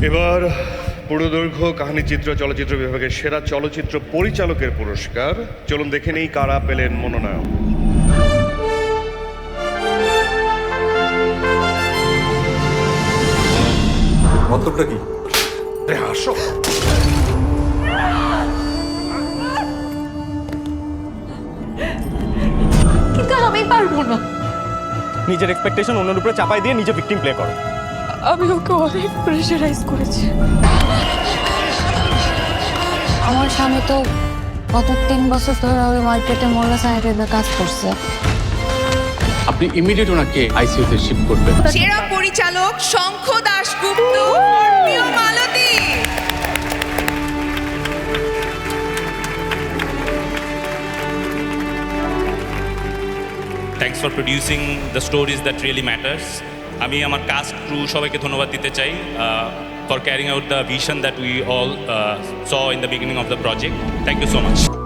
এবার পুরোদৈর্ঘ্য কাহিনীচিত্র চলচ্চিত্র বিভাগের সেরা চলচ্চিত্র পরিচালকের পুরস্কার। চলুন দেখে নেই কারা পেলেন মনোনয়ন। মতলবটা কি? আসো। কিন্তু আমি পারবো না। নিজের এক্সপেকটেশন অন্যের উপরে চাপাই দিয়ে নিজে ভিকটিম প্লে করো। আমি ওকে অনেক প্রেশারাইজ করেছি। আমার স্বামী তো গত 3 বছর ধরে ওই মার্কেটে মোল্লা সাহেবের কাজ করছে। আপনি ইমিডিয়েট ওনাকে আইসিইউতে শিফট করবেন। সেরা পরিচালক Shankha Dasgupta, Scorpio Malati. Thanks for producing the stories that really matters. আমি আমার কাস্ট ক্রু সবাইকে ধন্যবাদ দিতে চাই for carrying out the vision that we all saw in the beginning of the project. Thank you so much.